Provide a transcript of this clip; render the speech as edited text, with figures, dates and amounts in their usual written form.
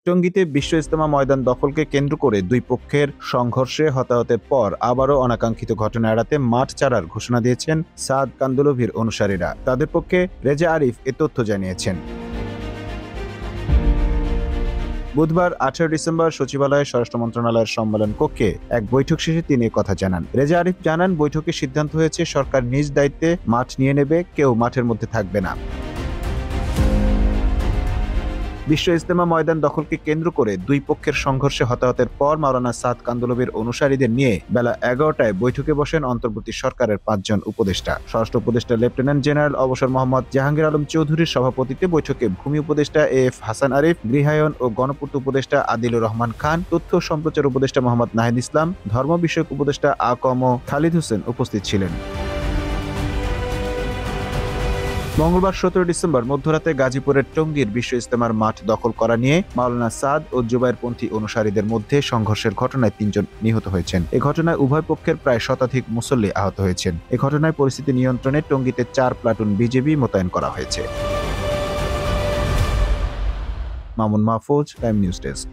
টঙ্গীতে বিশ্ব ইজতেমা ময়দান দখলকে কেন্দ্র করে দুই পক্ষের সংঘর্ষে হতাহতের পর আবারও অনাকাঙ্ক্ষিত ঘটনা এড়াতে মাঠ ছাড়ার ঘোষণা দিয়েছেন সাদ কান্দুলভির অনুসারীরা। তাদের পক্ষে রেজা আরিফ এ তথ্য জানিয়েছেন। বুধবার 18 ডিসেম্বর সচিবালয়ে স্বরাষ্ট্র মন্ত্রণালয়ের সম্মেলন কক্ষে এক বৈঠক শেষে তিনি কথা জানান। রেজা আরিফ জানান, বৈঠকে সিদ্ধান্ত হয়েছে সরকার নিজ দায়িত্বে মাঠ নিয়ে নেবে, কেউ মাঠের মধ্যে থাকবে না। বিশ্ব ইজতেমা ময়দান দখলকে কেন্দ্র করে দুই পক্ষের সংঘর্ষে হতাহতের পর মাওলানা সাদ কান্দুলভির অনুসারীদের নিয়ে বেলা 11টায় বৈঠকে বসেন অন্তর্বর্তী সরকারের 5 জন উপদেষ্টা। স্বরাষ্ট্র উপদেষ্টা লেফটেন্যান্ট জেনারেল অবসর মোহাম্মদ জাহাঙ্গীর আলম চৌধুরীর সভাপতিত্বে বৈঠকে ভূমি উপদেষ্টা এফ হাসান আরিফ, গৃহায়ন ও গণপূর্ত উপদেষ্টা আদিলুর রহমান খান, তথ্য সম্প্রচার উপদেষ্টা মোহাম্মদ নাহিদ ইসলাম, ধর্ম বিষয়ক উপদেষ্টা আকম খালিদ হোসেন উপস্থিত ছিলেন। মঙ্গলবার 17 ডিসেম্বর মধ্যরাতে গাজীপুরের টঙ্গীর বিশ্ব ইজতেমার মাঠ দখল করা নিয়ে মাওলানা সাদ ও জুবায়েরপন্থী অনুসারীদের মধ্যে সংঘর্ষের ঘটনায় 3 জন নিহত হয়েছেন। এ ঘটনায় উভয় পক্ষের প্রায় শতাধিক মুসল্লি আহত হয়েছেন। এ ঘটনায় পরিস্থিতি নিয়ন্ত্রণে টঙ্গীতে 4 প্লাটুন বিজিবি মোতায়েন করা হয়েছে। Mamun Mahfuz, time news desk.